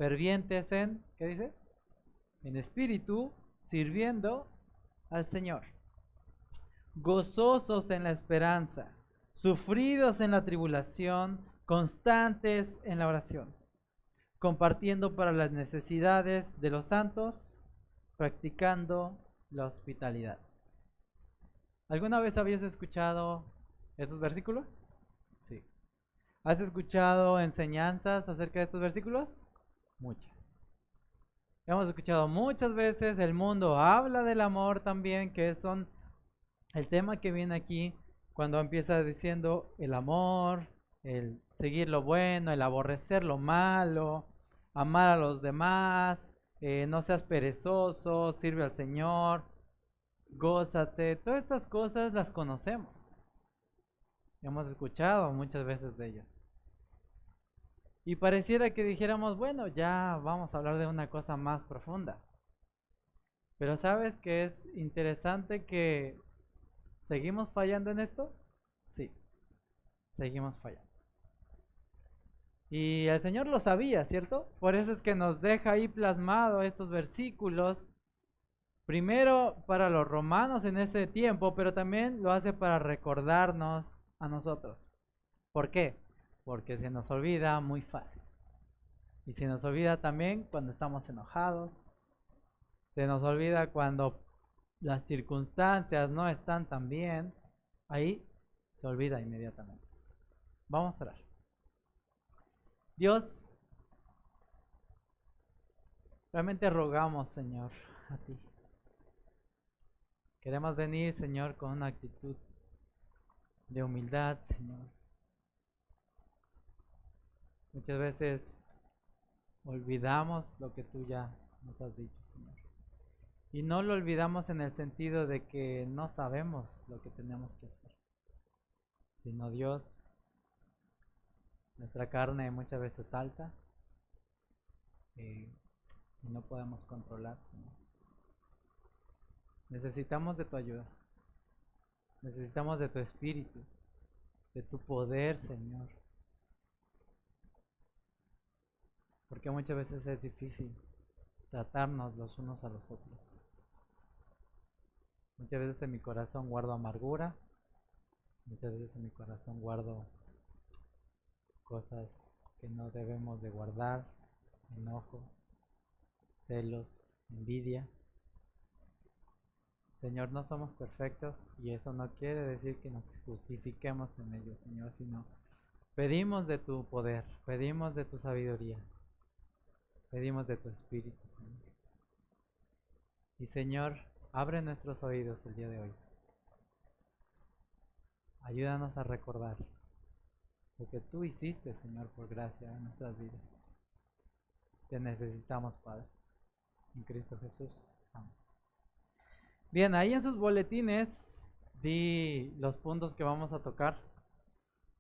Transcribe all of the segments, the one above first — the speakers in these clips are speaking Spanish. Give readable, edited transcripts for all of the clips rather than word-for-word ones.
fervientes en, ¿qué dice? En espíritu, sirviendo al Señor. Gozosos en la esperanza, sufridos en la tribulación, constantes en la oración, compartiendo para las necesidades de los santos, practicando la hospitalidad. ¿Alguna vez habías escuchado estos versículos? Sí. ¿Has escuchado enseñanzas acerca de estos versículos? Muchas. Hemos escuchado muchas veces, el mundo habla del amor también, que son el tema que viene aquí cuando empieza diciendo el amor, el seguir lo bueno, el aborrecer lo malo, amar a los demás, no seas perezoso, sirve al Señor, gózate. Todas estas cosas las conocemos. Hemos escuchado muchas veces de ellas. Y pareciera que dijéramos, bueno, ya vamos a hablar de una cosa más profunda. Pero ¿sabes que es interesante que seguimos fallando en esto? Sí, seguimos fallando. Y el Señor lo sabía, ¿cierto? Por eso es que nos deja ahí plasmado estos versículos. Primero para los romanos en ese tiempo, pero también lo hace para recordarnos a nosotros. ¿Por qué? Porque se nos olvida muy fácil. Y se nos olvida también cuando estamos enojados. Se nos olvida cuando las circunstancias no están tan bien. Ahí se olvida inmediatamente. Vamos a orar. Dios, realmente rogamos, Señor, a ti. Queremos venir, Señor, con una actitud de humildad, Señor. Muchas veces olvidamos lo que tú ya nos has dicho, Señor. Y no lo olvidamos en el sentido de que no sabemos lo que tenemos que hacer, sino Dios, nuestra carne muchas veces salta y no podemos controlar, Señor. Necesitamos de tu ayuda, necesitamos de tu espíritu, de tu poder, Señor. Porque muchas veces es difícil tratarnos los unos a los otros. Muchas veces en mi corazón guardo amargura, muchas veces en mi corazón guardo cosas que no debemos de guardar, enojo, celos, envidia. Señor, no somos perfectos y eso no quiere decir que nos justifiquemos en ello, Señor, sino pedimos de tu poder, pedimos de tu sabiduría, pedimos de tu espíritu, Señor. Y Señor, abre nuestros oídos el día de hoy. Ayúdanos a recordar lo que tú hiciste, Señor, por gracia en nuestras vidas. Te necesitamos, Padre. En Cristo Jesús. Amén. Bien, ahí en sus boletines di los puntos que vamos a tocar.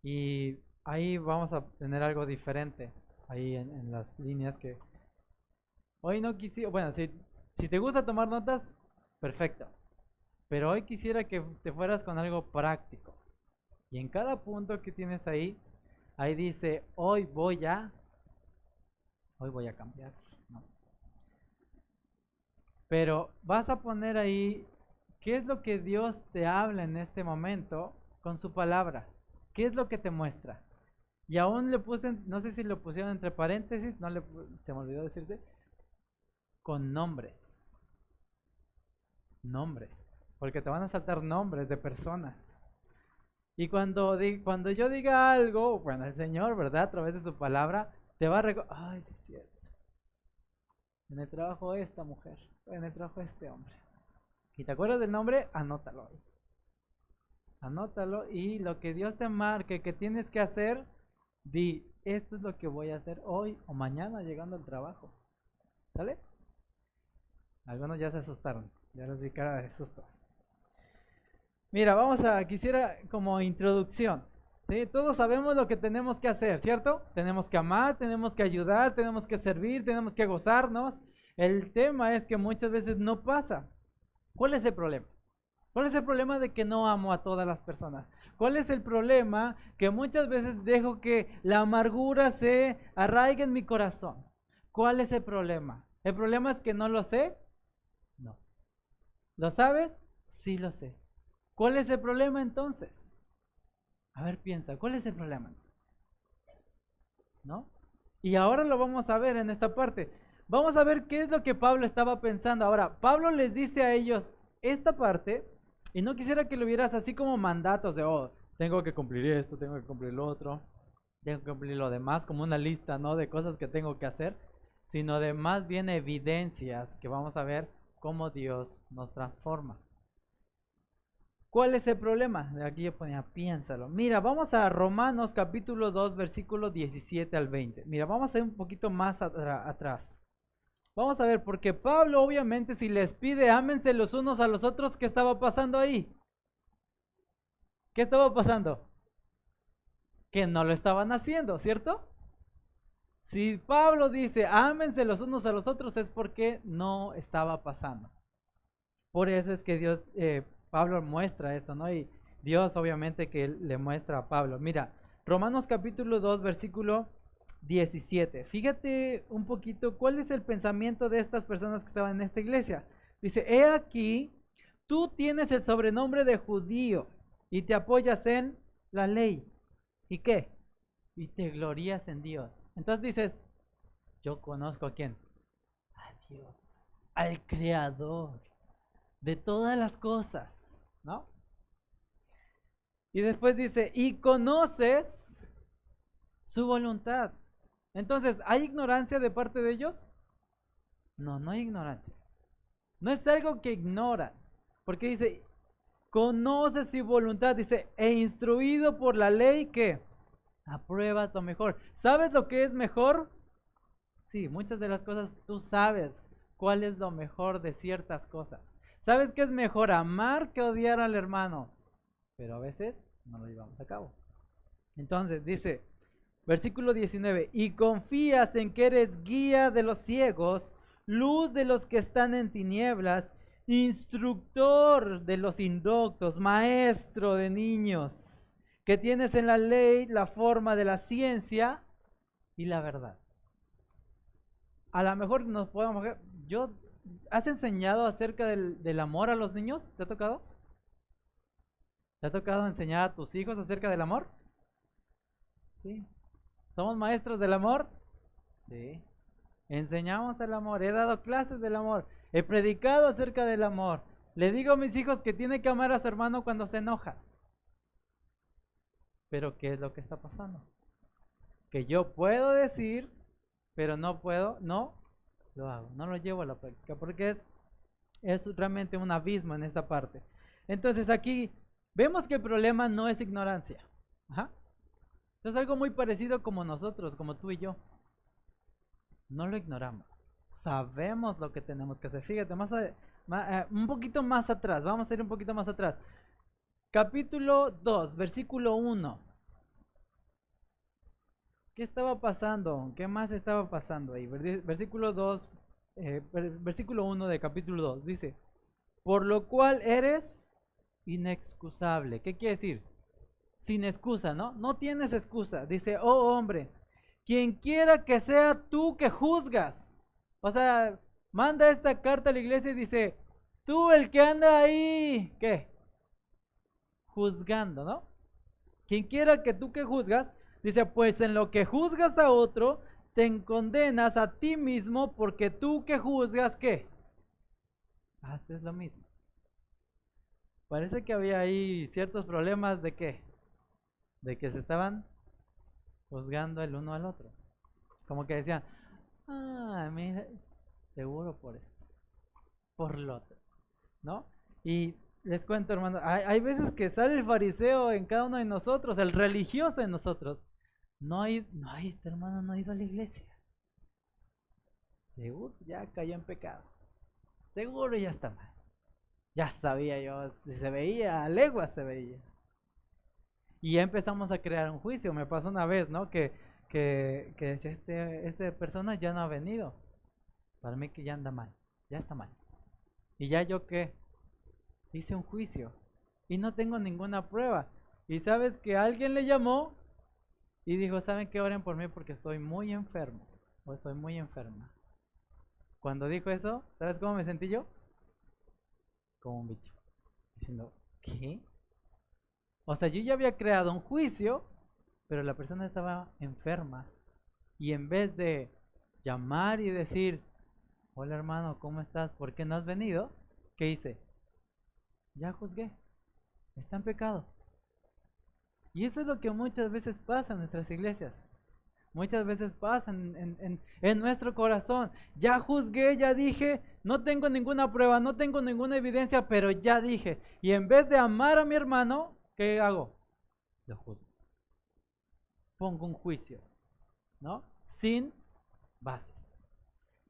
Y ahí vamos a tener algo diferente. Ahí en las líneas que hoy no quisiera. Bueno, si te gusta tomar notas, perfecto. Pero hoy quisiera que te fueras con algo práctico. Y en cada punto que tienes ahí dice, hoy voy a cambiar. No. Pero vas a poner ahí qué es lo que Dios te habla en este momento con su palabra. ¿Qué es lo que te muestra? Y aún le puse, no sé si lo pusieron entre paréntesis, se me olvidó decirte, con nombres. Nombres. Porque te van a saltar nombres de personas. Y cuando yo diga algo, bueno, el Señor, ¿verdad? A través de su palabra, te va a recordar, ay, sí es cierto. En el trabajo esta mujer, en el trabajo este hombre. ¿Y te acuerdas del nombre? Anótalo ahí. Anótalo y lo que Dios te marque que tienes que hacer, di, esto es lo que voy a hacer hoy o mañana llegando al trabajo. ¿Sale? Algunos ya se asustaron, ya les vi cara de susto. Mira, quisiera como introducción, ¿sí? Todos sabemos lo que tenemos que hacer, ¿cierto? Tenemos que amar, tenemos que ayudar, tenemos que servir, tenemos que gozarnos. El tema es que muchas veces no pasa. ¿Cuál es el problema? ¿Cuál es el problema de que no amo a todas las personas? ¿Cuál es el problema que muchas veces dejo que la amargura se arraigue en mi corazón? ¿Cuál es el problema? ¿El problema es que no lo sé? No. ¿Lo sabes? Sí lo sé. ¿Cuál es el problema entonces? A ver, piensa, ¿cuál es el problema? ¿No? Y ahora lo vamos a ver en esta parte. Vamos a ver qué es lo que Pablo estaba pensando. Ahora, Pablo les dice a ellos esta parte, y no quisiera que lo vieras así como mandatos de, oh, tengo que cumplir esto, tengo que cumplir lo otro, tengo que cumplir lo demás, como una lista, ¿no? De cosas que tengo que hacer, sino de más bien evidencias que vamos a ver cómo Dios nos transforma. ¿Cuál es el problema? De aquí yo ponía, piénsalo. Mira, vamos a Romanos capítulo 2, versículo 17 al 20. Mira, vamos a ir un poquito más atrás. Vamos a ver, porque Pablo obviamente si les pide ámense los unos a los otros, ¿qué estaba pasando ahí? ¿Qué estaba pasando? Que no lo estaban haciendo, ¿cierto? Si Pablo dice ámense los unos a los otros es porque no estaba pasando. Por eso es que Dios, Pablo muestra esto, ¿no? Y Dios obviamente que le muestra a Pablo. Mira, Romanos capítulo 2, versículo 17. Fíjate un poquito cuál es el pensamiento de estas personas que estaban en esta iglesia. Dice, he aquí, tú tienes el sobrenombre de judío y te apoyas en la ley. ¿Y qué? Y te glorías en Dios. Entonces dices, yo conozco a quién. A Dios, al Creador de todas las cosas, ¿no? Y después dice, y conoces su voluntad. Entonces, ¿hay ignorancia de parte de ellos? No, no hay ignorancia. No es algo que ignoran, porque dice, conoces su voluntad, dice, e instruido por la ley que apruebas lo mejor. ¿Sabes lo que es mejor? Sí, muchas de las cosas tú sabes cuál es lo mejor de ciertas cosas. ¿Sabes que es mejor amar que odiar al hermano? Pero a veces no lo llevamos a cabo. Entonces dice, versículo 19, y confías en que eres guía de los ciegos, luz de los que están en tinieblas, instructor de los indoctos, maestro de niños, que tienes en la ley la forma de la ciencia y la verdad. A lo mejor nos podemos ver, ¿has enseñado acerca del amor a los niños? ¿Te ha tocado? ¿Te ha tocado enseñar a tus hijos acerca del amor? Sí. ¿Somos maestros del amor? Sí. Enseñamos el amor, he dado clases del amor, he predicado acerca del amor. Le digo a mis hijos que tiene que amar a su hermano cuando se enoja. Pero ¿qué es lo que está pasando? Que yo puedo decir, pero no puedo, no lo hago, no lo llevo a la práctica, porque es realmente un abismo en esta parte. Entonces aquí vemos que el problema no es ignorancia. Ajá. Es algo muy parecido como nosotros, como tú y yo. No lo ignoramos. Sabemos lo que tenemos que hacer. Fíjate, un poquito más atrás. Vamos a ir un poquito más atrás. Capítulo 2, versículo 1. ¿Qué estaba pasando? ¿Qué más estaba pasando ahí? Versículo 2, versículo 1 de capítulo 2. Dice, por lo cual eres inexcusable. ¿Qué quiere decir? Sin excusa, ¿no? No tienes excusa. Dice, oh hombre, quien quiera que sea tú que juzgas. O sea, manda esta carta a la iglesia y dice, tú el que anda ahí, ¿qué? Juzgando, ¿no? Quien quiera que tú que juzgas, dice, pues en lo que juzgas a otro, te condenas a ti mismo porque tú que juzgas, ¿qué? Haces lo mismo. Parece que había ahí ciertos problemas de ¿qué? De que se estaban juzgando el uno al otro. Como que decían, mira, seguro por esto, por lo otro, ¿no? Y les cuento, hermano, hay veces que sale el fariseo en cada uno de nosotros, el religioso en nosotros. Este hermano no ha ido a la iglesia. Seguro ya cayó en pecado. Seguro ya está mal. Ya sabía yo, si se veía, a leguas se veía. Y ya empezamos a crear un juicio. Me pasó una vez, ¿no? Que decía, esta persona ya no ha venido. Para mí que ya anda mal, ya está mal. Y ya yo qué, hice un juicio y no tengo ninguna prueba. Y sabes que alguien le llamó y dijo, ¿saben qué? Oren por mí porque estoy muy enfermo. o estoy muy enferma. Cuando dijo eso, ¿sabes cómo me sentí yo? Como un bicho, diciendo, ¿qué? O sea, yo ya había creado un juicio, pero la persona estaba enferma. Y en vez de llamar y decir, hola hermano, ¿cómo estás? ¿Por qué no has venido? ¿Qué hice? Ya juzgué, está en pecado. Y eso es lo que muchas veces pasa en nuestras iglesias. Muchas veces pasa en nuestro corazón. Ya juzgué, ya dije, no tengo ninguna prueba, no tengo ninguna evidencia, pero ya dije. Y en vez de amar a mi hermano, ¿qué hago? Lo juzgo. Pongo un juicio, ¿no? Sin bases.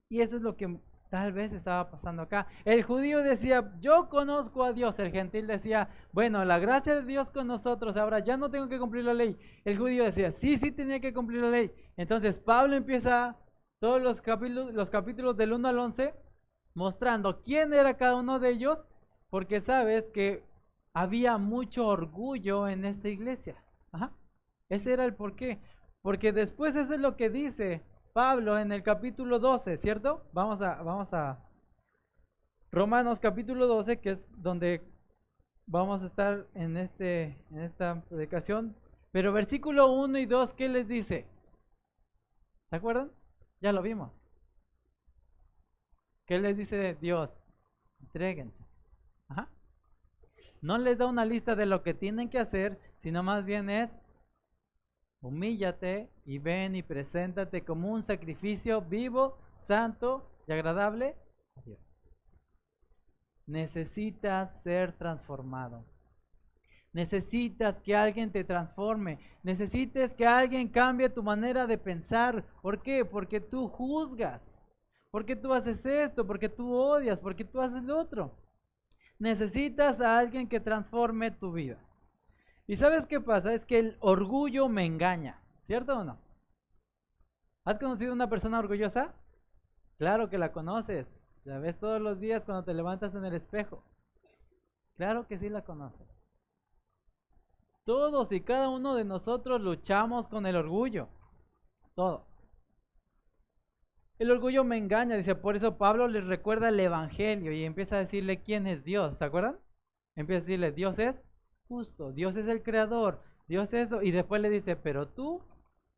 Y eso es lo que tal vez estaba pasando acá. El judío decía, yo conozco a Dios. El gentil decía, bueno, la gracia de Dios con nosotros, ahora ya no tengo que cumplir la ley. El judío decía, sí, sí tenía que cumplir la ley. Entonces Pablo empieza todos los capítulos del 1 al 11 mostrando quién era cada uno de ellos, porque sabes que había mucho orgullo en esta iglesia. Ajá. Ese era el porqué. Porque después eso es lo que dice Pablo en el capítulo 12, ¿cierto? Vamos a Romanos capítulo 12, que es donde vamos a estar en esta predicación. Pero versículo 1 y 2, ¿qué les dice? ¿Se acuerdan? Ya lo vimos. ¿Qué les dice Dios? Entréguense. Ajá. No les da una lista de lo que tienen que hacer, sino más bien es humíllate y ven y preséntate como un sacrificio vivo, santo y agradable a Dios. Necesitas ser transformado. Necesitas que alguien te transforme. Necesitas que alguien cambie tu manera de pensar. ¿Por qué? Porque tú juzgas. Porque tú haces esto. Porque tú odias. Porque tú haces lo otro. Necesitas a alguien que transforme tu vida. ¿Y sabes qué pasa? Es que el orgullo me engaña. ¿Cierto o no? ¿Has conocido una persona orgullosa? Claro que la conoces. La ves todos los días cuando te levantas en el espejo. Claro que sí la conoces. Todos y cada uno de nosotros luchamos con el orgullo. Todos. El orgullo me engaña, dice, por eso Pablo les recuerda el evangelio y empieza a decirle quién es Dios, ¿se acuerdan? Empieza a decirle, Dios es justo, Dios es el creador, Dios es eso, y después le dice, pero tú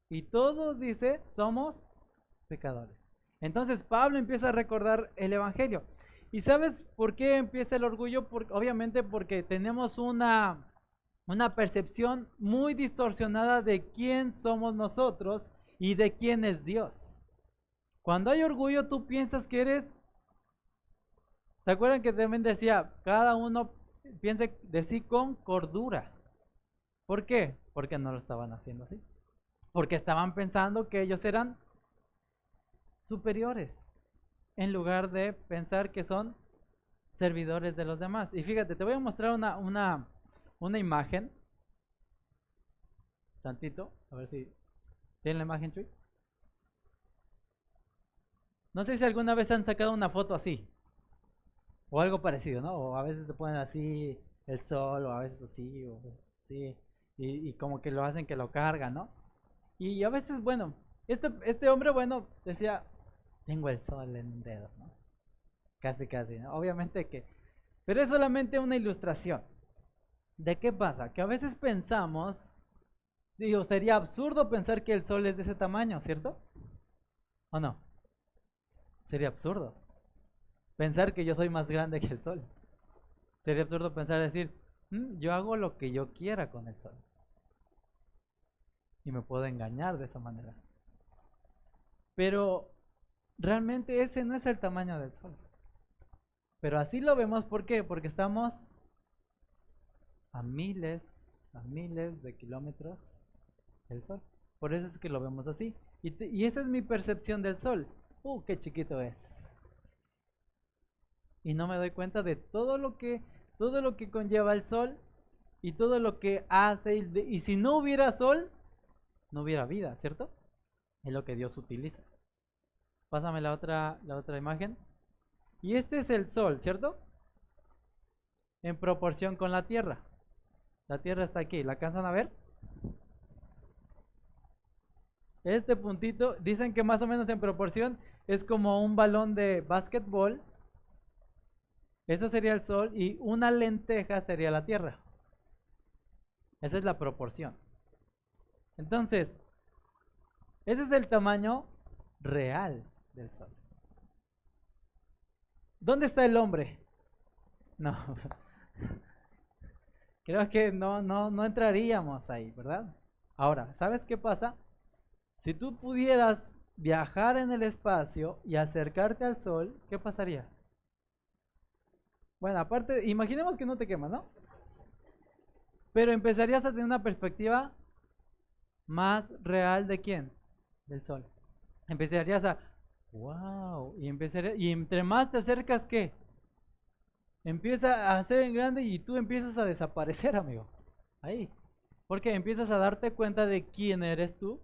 y todos, dice, somos pecadores. Entonces Pablo empieza a recordar el evangelio. ¿Y sabes por qué empieza el orgullo? Obviamente porque tenemos una percepción muy distorsionada de quién somos nosotros y de quién es Dios. Cuando hay orgullo, tú piensas que eres. ¿Se acuerdan que también decía, cada uno piense de sí con cordura? ¿Por qué? Porque no lo estaban haciendo así. Porque estaban pensando que ellos eran superiores, en lugar de pensar que son servidores de los demás. Y fíjate, te voy a mostrar una imagen. Tantito, a ver si tienen la imagen, Chuy. No sé si alguna vez han sacado una foto así, o algo parecido, ¿no? O a veces se ponen así el sol, o a veces así, o así, y como que lo hacen que lo cargan, ¿no? Y a veces, bueno, este hombre, bueno, decía, tengo el sol en un dedo, ¿no? Casi, casi, ¿no? Obviamente que, pero es solamente una ilustración. ¿De qué pasa? Que a veces pensamos, digo, sería absurdo pensar que el sol es de ese tamaño, ¿cierto? ¿O no? Sería absurdo pensar que yo soy más grande que el sol. Sería absurdo pensar decir, yo hago lo que yo quiera con el sol. Y me puedo engañar de esa manera. Pero realmente ese no es el tamaño del sol. Pero así lo vemos, ¿por qué? Porque estamos a miles de kilómetros del sol. Por eso es que lo vemos así. Y esa es mi percepción del sol. Qué chiquito es. Y no me doy cuenta de todo lo que conlleva el sol y todo lo que hace. Y si no hubiera sol, no hubiera vida, ¿cierto? Es lo que Dios utiliza. Pásame la otra imagen. Y este es el sol, ¿cierto? En proporción con la tierra. La tierra está aquí, ¿la alcanzan a ver? Este puntito, dicen que más o menos en proporción es como un balón de básquetbol. Eso sería el Sol y una lenteja sería la Tierra. Esa es la proporción. Entonces, ese es el tamaño real del Sol. ¿Dónde está el hombre? No, creo que no entraríamos ahí, ¿verdad? Ahora, ¿sabes qué pasa? Si tú pudieras viajar en el espacio y acercarte al Sol, ¿qué pasaría? Bueno, aparte, imaginemos que no te quemas, ¿no? Pero empezarías a tener una perspectiva más real de quién? Del Sol. Empezarías a, wow, y entre más te acercas, ¿qué? Empieza a hacer en grande y tú empiezas a desaparecer, amigo. Ahí. Porque empiezas a darte cuenta de quién eres tú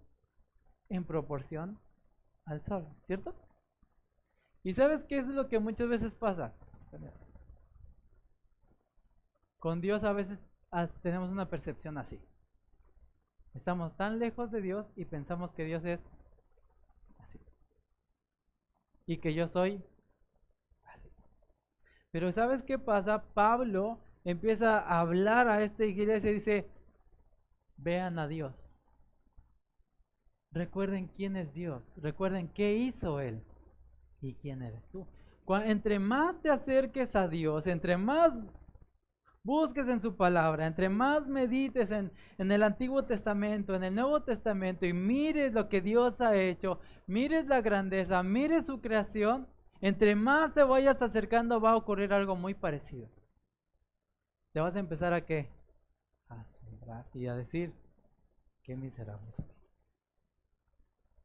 en proporción al Sol, ¿cierto? ¿Y sabes qué es lo que muchas veces pasa? Con Dios a veces tenemos una percepción así. Estamos tan lejos de Dios y pensamos que Dios es así. Y que yo soy así. Pero ¿sabes qué pasa? Pablo empieza a hablar a esta iglesia y dice, vean a Dios. Recuerden quién es Dios. Recuerden qué hizo Él. ¿Y quién eres tú? Entre más te acerques a Dios, entre más busques en su palabra, entre más medites en el Antiguo Testamento, en el Nuevo Testamento y mires lo que Dios ha hecho, mires la grandeza, mires su creación, entre más te vayas acercando va a ocurrir algo muy parecido. Te vas a empezar a ¿qué? A asombrar y a decir, qué miserable soy.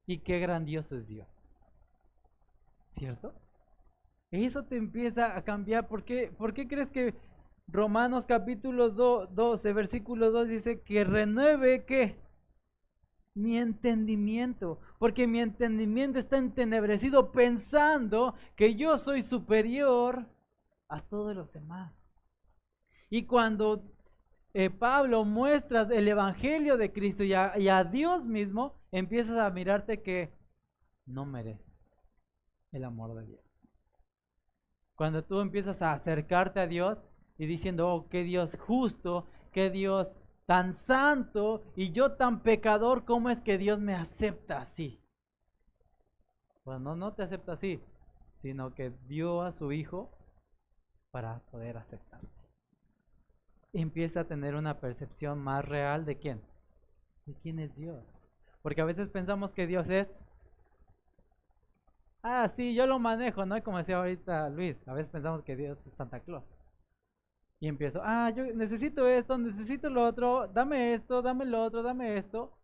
Y qué grandioso es Dios. ¿Cierto? Eso te empieza a cambiar. ¿Por qué crees que Romanos capítulo 12, versículo 2 dice que renueve ¿qué? Mi entendimiento, porque mi entendimiento está entenebrecido pensando que yo soy superior a todos los demás. Y cuando Pablo muestra el evangelio de Cristo y a Dios mismo, empiezas a mirarte que no mereces el amor de Dios. Cuando tú empiezas a acercarte a Dios y diciendo, oh, qué Dios justo, qué Dios tan santo y yo tan pecador, ¿cómo es que Dios me acepta así? Bueno, no te acepta así, sino que dio a su Hijo para poder aceptarte. Empieza a tener una percepción más real de quién. ¿De quién es Dios? Porque a veces pensamos que Dios es, sí, yo lo manejo, ¿no? Como decía ahorita Luis, a veces pensamos que Dios es Santa Claus. Y empiezo, yo necesito esto, necesito lo otro, dame esto, dame lo otro, dame esto.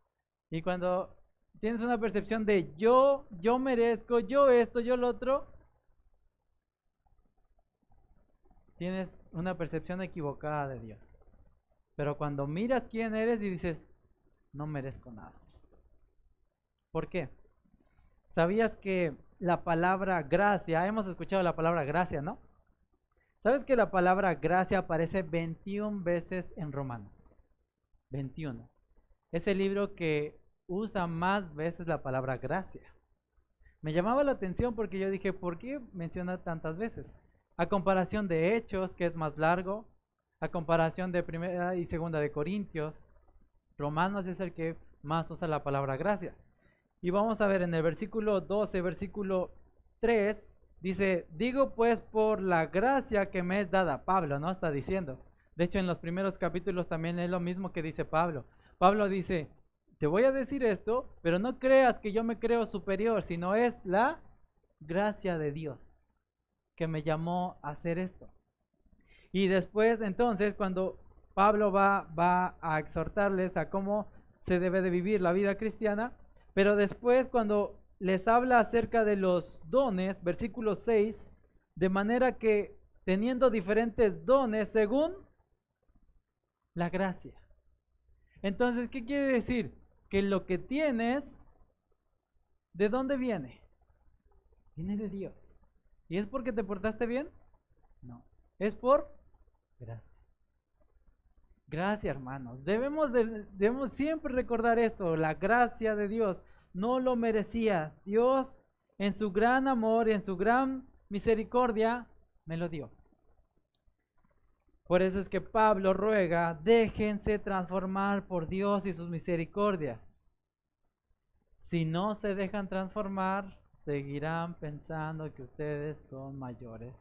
Y cuando tienes una percepción de yo merezco, yo esto, yo lo otro, tienes una percepción equivocada de Dios. Pero cuando miras quién eres y dices, no merezco nada. ¿Por qué? ¿Sabías que la palabra gracia, hemos escuchado la palabra gracia, ¿no? ¿Sabes que la palabra gracia aparece 21 veces en Romanos? 21. Es el libro que usa más veces la palabra gracia. Me llamaba la atención porque yo dije, ¿por qué menciona tantas veces? A comparación de Hechos, que es más largo, a comparación de Primera y Segunda de Corintios, Romanos es el que más usa la palabra gracia. Y vamos a ver en el versículo 12, versículo 3, dice, digo pues por la gracia que me es dada. Pablo, ¿no? Está diciendo. De hecho, en los primeros capítulos también es lo mismo que dice Pablo. Pablo dice, te voy a decir esto, pero no creas que yo me creo superior, sino es la gracia de Dios que me llamó a hacer esto. Y después, entonces, cuando Pablo va a exhortarles a cómo se debe de vivir la vida cristiana, pero después cuando les habla acerca de los dones, versículo 6, de manera que teniendo diferentes dones según la gracia. Entonces, ¿qué quiere decir? Que lo que tienes, ¿de dónde viene? Viene de Dios. ¿Y es porque te portaste bien? No, es por gracia. Gracias, hermanos. Debemos siempre recordar esto, la gracia de Dios. no lo merecía. Dios, en su gran amor y en su gran misericordia, me lo dio. Por eso es que Pablo ruega, déjense transformar por Dios y sus misericordias. Si no se dejan transformar, seguirán pensando que ustedes son mayores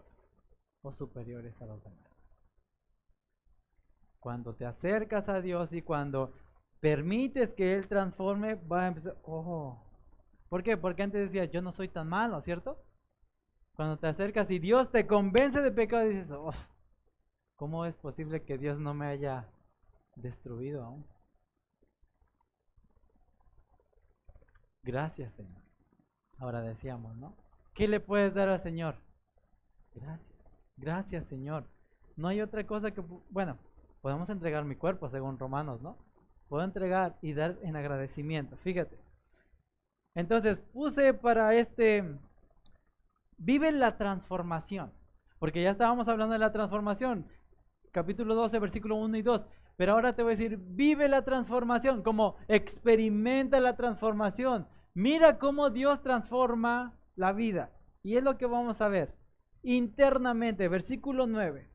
o superiores a los demás. Cuando te acercas a Dios y cuando permites que Él transforme, va a empezar, ojo. ¿Por qué? Porque antes decía, yo no soy tan malo, ¿cierto? Cuando te acercas y Dios te convence de pecado, dices, oh, ¿cómo es posible que Dios no me haya destruido aún? Gracias, Señor. Ahora decíamos, ¿no? ¿Qué le puedes dar al Señor? Gracias. Gracias, Señor. No hay otra cosa que, bueno, podemos entregar mi cuerpo según Romanos, ¿no? Puedo entregar y dar en agradecimiento. Fíjate. Entonces puse para vive la transformación. Porque ya estábamos hablando de la transformación. Capítulo 12, versículo 1 y 2. Pero ahora te voy a decir, vive la transformación, como experimenta la transformación. Mira cómo Dios transforma la vida. Y es lo que vamos a ver internamente, versículo 9.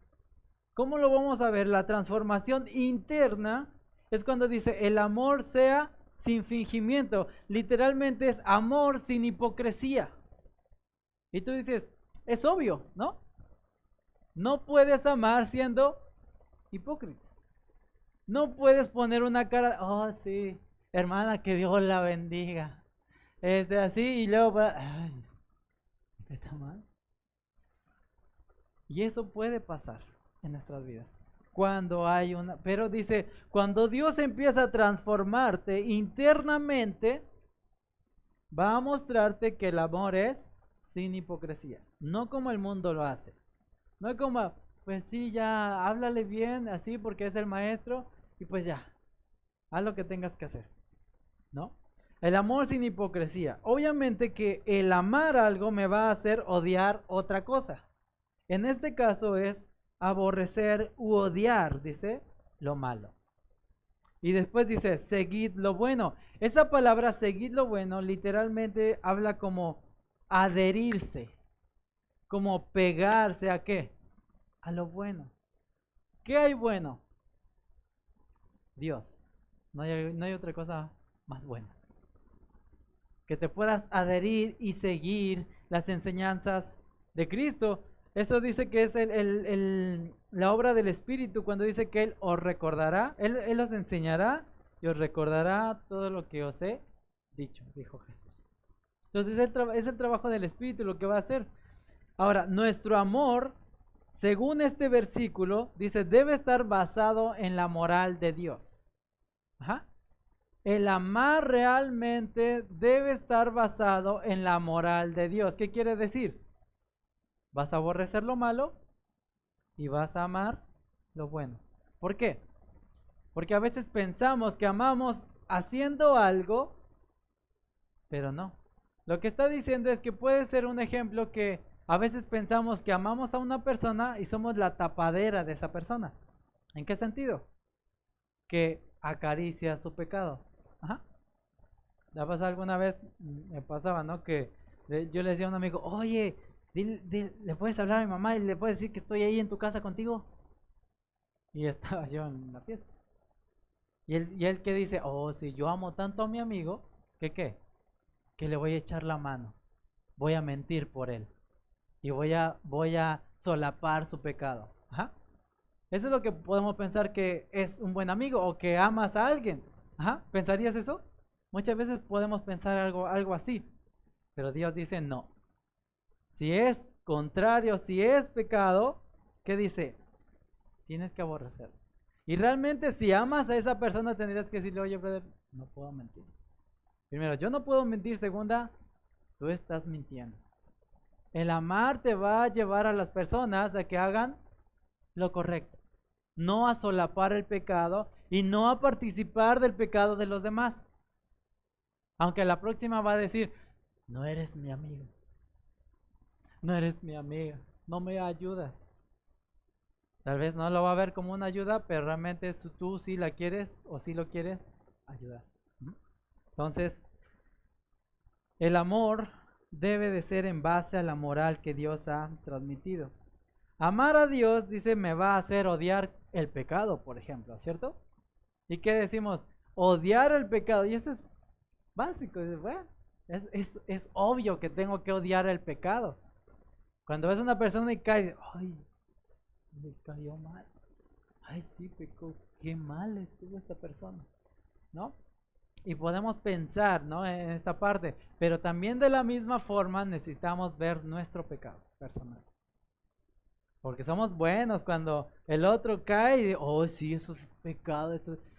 ¿Cómo lo vamos a ver? La transformación interna es cuando dice, el amor sea sin fingimiento. Literalmente es amor sin hipocresía. Y tú dices, es obvio, ¿no? No puedes amar siendo hipócrita. No puedes poner una cara, oh sí, hermana, que Dios la bendiga. Así y luego, ay, está mal. Y eso puede pasar en nuestras vidas. Cuando hay pero dice, cuando Dios empieza a transformarte internamente, va a mostrarte que el amor es sin hipocresía. No como el mundo lo hace. No es como, pues sí, ya, háblale bien, así porque es el maestro, y pues ya, haz lo que tengas que hacer, ¿no? El amor sin hipocresía. Obviamente que el amar algo me va a hacer odiar otra cosa. En este caso es aborrecer u odiar, dice, lo malo. Y después dice, seguid lo bueno. Esa palabra, seguid lo bueno, literalmente habla como adherirse, como pegarse a qué? A lo bueno. ¿Qué hay bueno? Dios. No hay otra cosa más buena. Que te puedas adherir y seguir las enseñanzas de Cristo. Eso dice que es la obra del Espíritu cuando dice que Él os recordará, Él os enseñará y os recordará todo lo que os he dicho, dijo Jesús. Entonces es el trabajo del Espíritu lo que va a hacer. Ahora, nuestro amor, según este versículo, dice, debe estar basado en la moral de Dios. Ajá. El amar realmente debe estar basado en la moral de Dios. ¿Qué quiere decir? Vas a aborrecer lo malo y vas a amar lo bueno. ¿Por qué? Porque a veces pensamos que amamos haciendo algo, pero no. Lo que está diciendo es que puede ser un ejemplo que a veces pensamos que amamos a una persona y somos la tapadera de esa persona. ¿En qué sentido? Que acaricia su pecado. Ajá. ¿La pasado alguna vez? Me pasaba, ¿no? Que yo le decía a un amigo, oye, ¿le puedes hablar a mi mamá y le puedes decir que estoy ahí en tu casa contigo? Y estaba yo en la fiesta. Y él que dice, oh, si yo amo tanto a mi amigo, ¿que qué? Que le voy a echar la mano. Voy a mentir por él. Y voy a solapar su pecado. Ajá. Eso es lo que podemos pensar que es un buen amigo o que amas a alguien. Ajá. ¿Pensarías eso? Muchas veces podemos pensar algo así. Pero Dios dice no. Si es contrario, si es pecado, ¿qué dice? Tienes que aborrecerlo. Y realmente si amas a esa persona tendrías que decirle, oye, brother, no puedo mentir. Primero, yo no puedo mentir. Segunda, tú estás mintiendo. El amar te va a llevar a las personas a que hagan lo correcto. No a solapar el pecado y no a participar del pecado de los demás. Aunque la próxima va a decir, no eres mi amigo. No eres mi amiga. No me ayudas. Tal vez no lo va a ver como una ayuda, pero realmente tú sí la quieres o sí lo quieres ayudar. Entonces, El amor debe de ser en base a la moral que Dios ha transmitido. Amar a Dios, dice, me va a hacer odiar el pecado, por ejemplo, ¿cierto? ¿Y qué decimos? Odiar el pecado. Y eso es básico. Bueno, es obvio que tengo que odiar el pecado. Cuando ves a una persona y cae, ay, me cayó mal. Ay, sí, pecó. Qué mal estuvo esta persona, ¿no? Y podemos pensar, ¿no? En esta parte. Pero también de la misma forma necesitamos ver nuestro pecado personal. Porque somos buenos cuando el otro cae y dice, oh, sí, eso es pecado.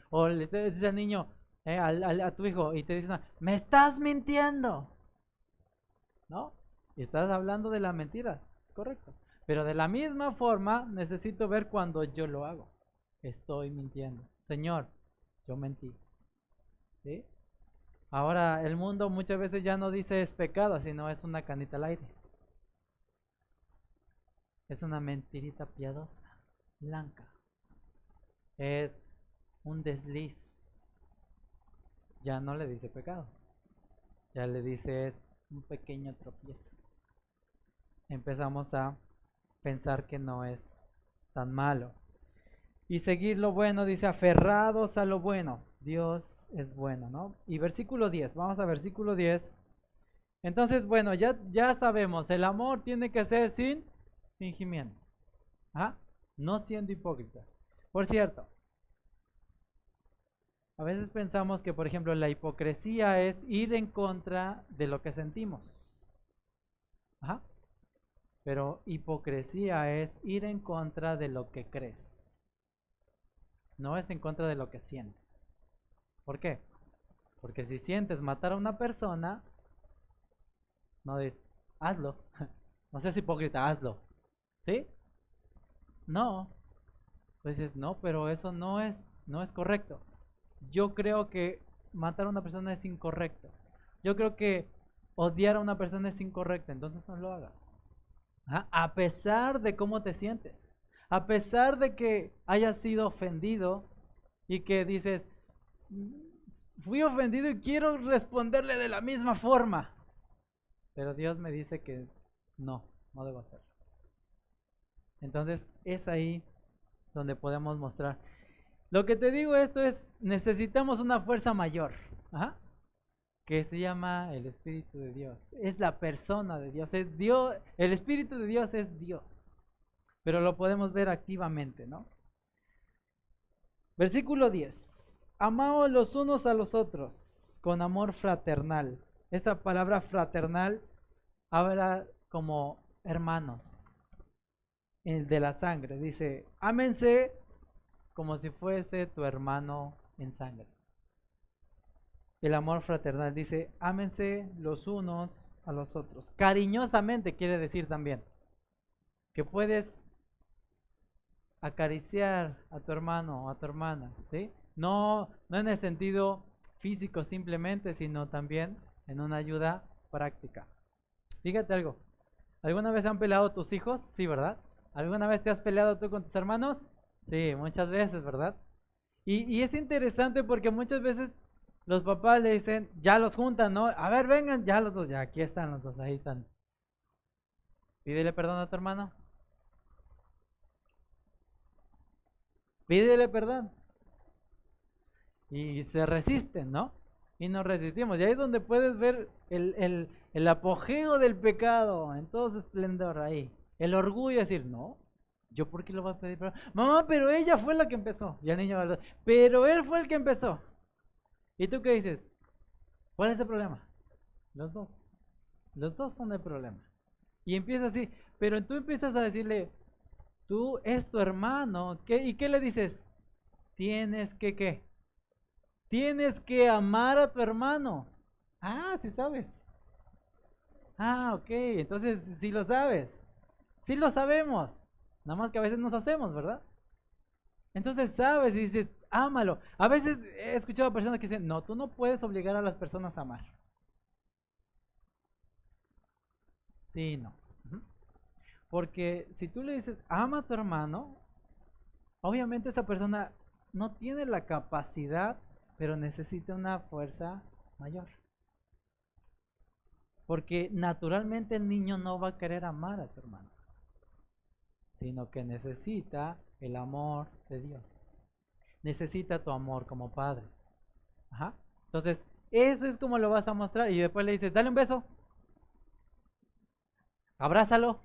O le dices al niño, a tu hijo, y te dice, me estás mintiendo, ¿no? Y estás hablando de la mentira, correcto. Pero de la misma forma necesito ver cuando yo lo hago. Estoy mintiendo. Señor, yo mentí. ¿Sí? Ahora el mundo muchas veces ya no dice es pecado, sino es una canita al aire. Es una mentirita piadosa, blanca. Es un desliz. Ya no le dice pecado. Ya le dice es un pequeño tropiezo. Empezamos a pensar que no es tan malo. Y seguir lo bueno, dice, aferrados a lo bueno. Dios es bueno, ¿no? Y versículo 10, vamos a versículo 10. Entonces, bueno, ya sabemos, el amor tiene que ser sin fingimiento. ¿Ah? No siendo hipócrita. Por cierto, a veces pensamos que, por ejemplo, la hipocresía es ir en contra de lo que sentimos. ¿Ah? Pero hipocresía es ir en contra de lo que crees. No es en contra de lo que sientes. ¿Por qué? Porque si sientes matar a una persona, no dices, hazlo. No seas hipócrita, hazlo. ¿Sí? No. Entonces, no, pero eso no es correcto. Yo creo que matar a una persona es incorrecto. Yo creo que odiar a una persona es incorrecto, entonces no lo haga. Ajá. A pesar de cómo te sientes, a pesar de que hayas sido ofendido y que dices, fui ofendido y quiero responderle de la misma forma. Pero Dios me dice que no debo hacerlo. Entonces es ahí donde podemos mostrar. Lo que te digo esto es, necesitamos una fuerza mayor, ¿ajá? Que se llama el Espíritu de Dios. Es la persona de Dios, es Dios, el Espíritu de Dios es Dios. Pero lo podemos ver activamente, ¿no? Versículo 10. Amaos los unos a los otros con amor fraternal. Esta palabra fraternal habla como hermanos, el de la sangre. Dice, ámense como si fuese tu hermano en sangre. El amor fraternal dice, ámense los unos a los otros. Cariñosamente quiere decir también que puedes acariciar a tu hermano o a tu hermana, ¿sí? No en el sentido físico simplemente, sino también en una ayuda práctica. Fíjate algo, ¿alguna vez han peleado tus hijos? Sí, ¿verdad? ¿Alguna vez te has peleado tú con tus hermanos? Sí, muchas veces, ¿verdad? Y es interesante porque muchas veces los papás le dicen, ya los juntan, ¿no? A ver, vengan, ya los dos, ya aquí están los dos, ahí están. Pídele perdón a tu hermano. Pídele perdón. Y se resisten, ¿no? Y nos resistimos. Y ahí es donde puedes ver el apogeo del pecado en todo su esplendor ahí. El orgullo de decir, no, ¿yo por qué lo voy a pedir perdón? Mamá, pero ella fue la que empezó. Y el niño, pero él fue el que empezó. ¿Y tú qué dices? ¿Cuál es el problema? Los dos. Los dos son el problema. Y empieza así. Pero tú empiezas a decirle, tú es tu hermano. ¿Y qué le dices? Tienes que, ¿qué? Tienes que amar a tu hermano. Ah, sí sabes. Ah, ok. Entonces sí lo sabes. Sí lo sabemos. Nada más que a veces nos hacemos, ¿verdad? Entonces sabes y dices, ámalo. A veces he escuchado a personas que dicen, no, tú no puedes obligar a las personas a amar. Sí, no. Porque si tú le dices, ama a tu hermano, obviamente esa persona no tiene la capacidad, pero necesita una fuerza mayor. Porque naturalmente el niño no va a querer amar a su hermano, sino que necesita el amor de Dios. Necesita tu amor como padre. Ajá. Entonces, eso es como lo vas a mostrar. Y después le dices, dale un beso, abrázalo.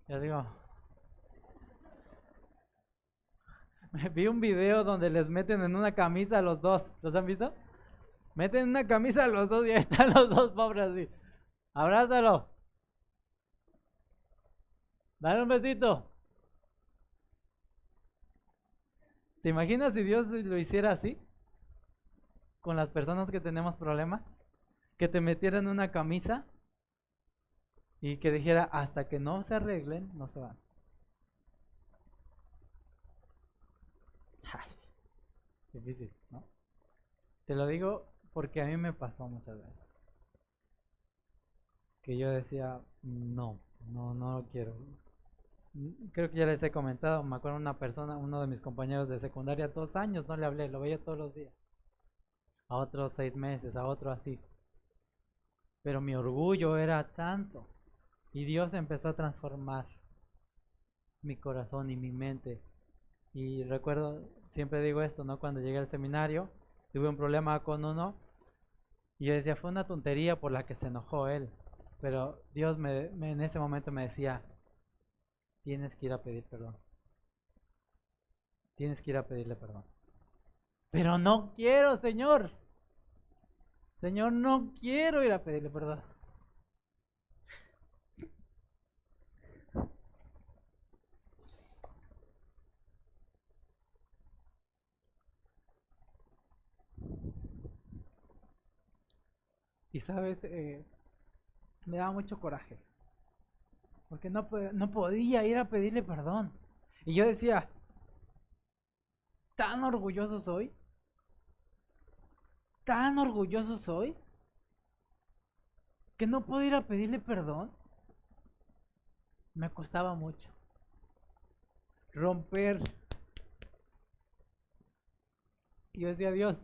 Yo digo, vi un video donde les meten en una camisa a los dos. ¿Los han visto? Meten en una camisa a los dos y ahí están los dos pobres así. Abrázalo. Dale un besito. ¿Te imaginas si Dios lo hiciera así? Con las personas que tenemos problemas. Que te metieran en una camisa y que dijera, hasta que no se arreglen, no se van. Ay, difícil, ¿no? Te lo digo porque a mí me pasó muchas veces. Que yo decía, no, no lo quiero. Creo que ya les he comentado, me acuerdo una persona, uno de mis compañeros de secundaria, 2 años no le hablé, lo veía todos los días. A otros 6 meses, a otro así. Pero mi orgullo era tanto. Y Dios empezó a transformar mi corazón y mi mente. Y recuerdo, siempre digo esto, ¿no? Cuando llegué al seminario, tuve un problema con uno. Y yo decía, fue una tontería por la que se enojó él. Pero Dios en ese momento me decía, tienes que ir a pedir perdón. Tienes que ir a pedirle perdón. Pero no quiero, Señor. Señor, no quiero ir a pedirle perdón. Y sabes, me daba mucho coraje. Porque no podía ir a pedirle perdón. Y yo decía, tan orgulloso soy. Tan orgulloso soy. Que no puedo ir a pedirle perdón. Me costaba mucho. Romper. Y yo decía, Dios,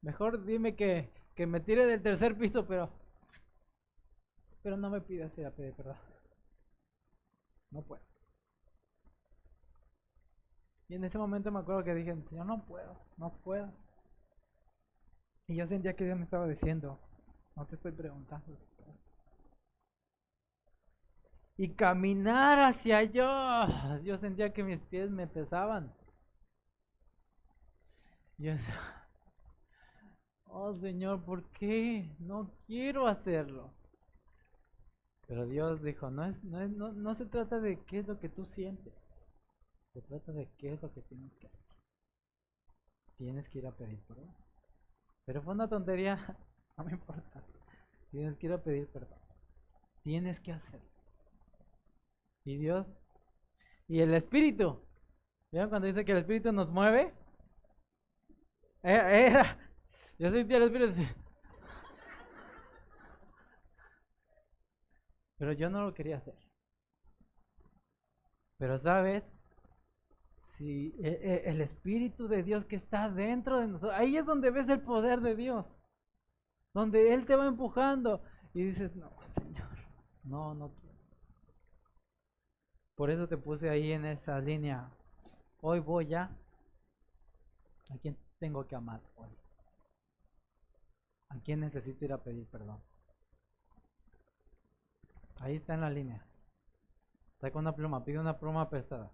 mejor dime que me tire del tercer piso, pero no me pidas ir a pedir perdón. No puedo. Y en ese momento me acuerdo que dije, Señor, no puedo, no puedo. Y yo sentía que Dios me estaba diciendo, no te estoy preguntando. Y caminar hacia allá, yo sentía que mis pies me pesaban. Y yo decía, oh Señor, ¿por qué? No quiero hacerlo. Pero Dios dijo, no se trata de qué es lo que tú sientes. Se trata de qué es lo que tienes que hacer. Tienes que ir a pedir perdón. Pero fue una tontería, no me importa. Tienes que ir a pedir perdón. Tienes que hacerlo. Y Dios, y el Espíritu. ¿Vieron cuando dice que el Espíritu nos mueve? Era. Yo sentía el Espíritu así. Pero yo no lo quería hacer. Pero sabes, si el Espíritu de Dios que está dentro de nosotros, ahí es donde ves el poder de Dios. Donde Él te va empujando. Y dices, no, Señor, no. Por eso te puse ahí en esa línea. Hoy voy ya. ¿A quién tengo que amar hoy? ¿A quién necesito ir a pedir perdón? Ahí está en la línea. Saca una pluma, pide una pluma prestada.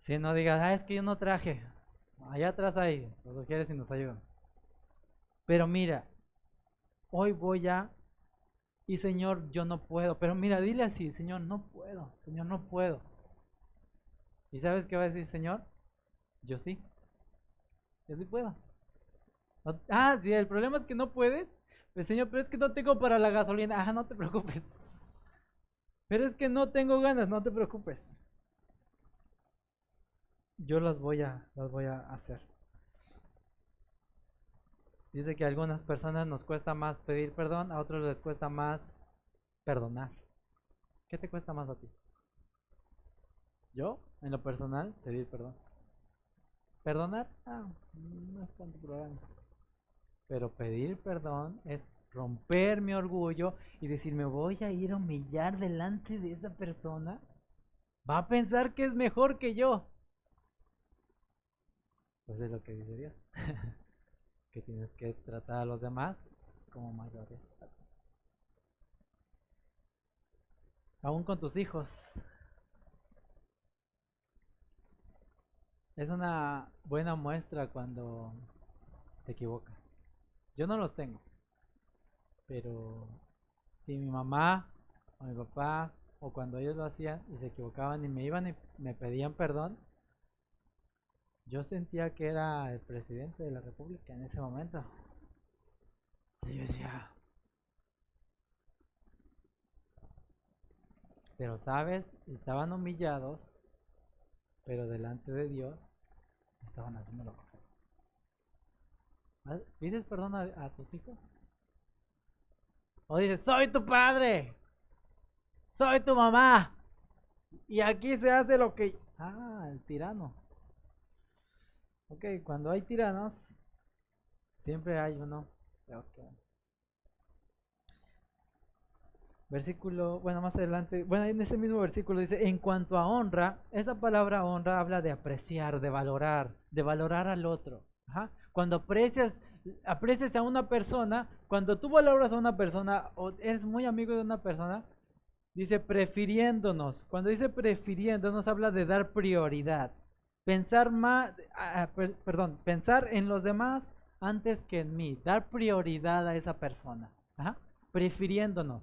Si no digas, es que yo no traje. Allá atrás hay, los sugieres y nos ayudan. Pero mira, hoy voy ya y Señor, yo no puedo. Pero mira, dile así, Señor, no puedo. Señor, no puedo. ¿Y sabes qué va a decir Señor? Yo sí. Yo sí puedo. Sí, el problema es que no puedes. Pues Señor, pero es que no tengo para la gasolina. No te preocupes. Pero es que no tengo ganas, no te preocupes. Yo las voy a hacer. Dice que a algunas personas nos cuesta más pedir perdón, a otros les cuesta más perdonar. ¿Qué te cuesta más a ti? Yo, en lo personal, pedir perdón. ¿Perdonar? No es tanto problema. pero pedir perdón es romper mi orgullo y decir, me voy a ir a humillar delante de esa persona. Va a pensar que es mejor que yo. Pues es lo que dice Dios. Que tienes que tratar a los demás como mayores. Aún con tus hijos. Es una buena muestra cuando te equivocas. Yo no los tengo. Pero si mi mamá o mi papá o cuando ellos lo hacían y se equivocaban y me iban y me pedían perdón, yo sentía que era el presidente de la República en ese momento. Sí, yo decía, pero sabes, estaban humillados, pero delante de Dios estaban haciendo lo correcto. ¿Pides perdón a tus hijos? O dices, soy tu padre, soy tu mamá, y aquí se hace lo que... Ah, el tirano. Ok, cuando hay tiranos, siempre hay uno. Okay. Versículo, bueno, más adelante, bueno, en ese mismo versículo dice, en cuanto a honra, esa palabra honra habla de apreciar, de valorar al otro. Ajá. Cuando aprecias a una persona, cuando tú valoras a una persona o eres muy amigo de una persona, dice prefiriéndonos. Cuando dice prefiriéndonos habla de dar prioridad. Pensar más, pensar en los demás antes que en mí, dar prioridad a esa persona. Ajá. Prefiriéndonos.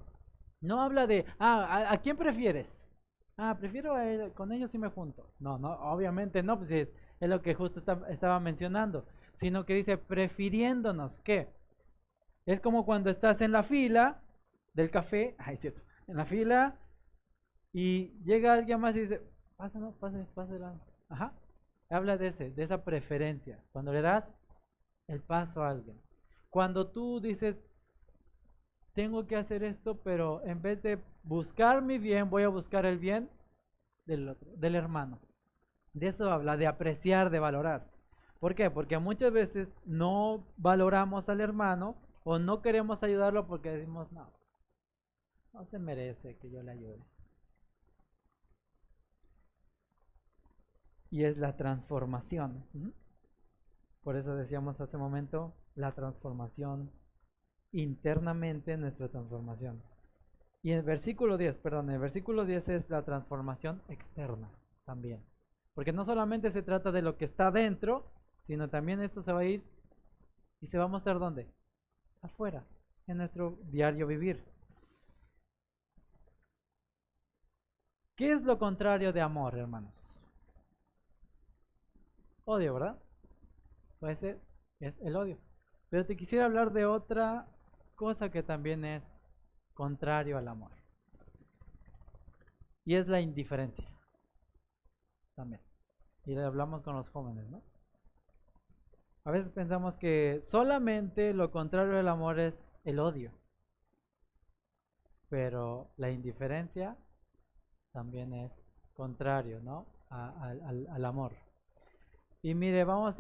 No habla de, ¿a quién prefieres? Prefiero a él, con ellos sí me junto. No, no, obviamente no, pues es lo que justo estaba mencionando. Sino que dice, prefiriéndonos, ¿qué? Es como cuando estás en la fila del café, cierto, en la fila y llega alguien más y dice, pase, no, pase. Ajá. Habla de esa preferencia. Cuando le das el paso a alguien. Cuando tú dices, tengo que hacer esto, pero en vez de buscar mi bien, voy a buscar el bien del otro, del hermano. De eso habla, de apreciar, de valorar. ¿Por qué? Porque muchas veces no valoramos al hermano o no queremos ayudarlo porque decimos, no se merece que yo le ayude. Y es la transformación. Por eso decíamos hace un momento, la transformación internamente, nuestra transformación. Y en el versículo 10, es la transformación externa también. Porque no solamente se trata de lo que está dentro, sino también esto se va a ir y se va a mostrar ¿dónde? Afuera, en nuestro diario vivir. ¿Qué es lo contrario de amor, hermanos? Odio, ¿verdad? Puede ser, es el odio. Pero te quisiera hablar de otra cosa que también es contrario al amor. Y es la indiferencia. También. Y le hablamos con los jóvenes, ¿no? A veces pensamos que solamente lo contrario del amor es el odio. Pero la indiferencia también es contrario, ¿no? Al amor. Y mire, vamos.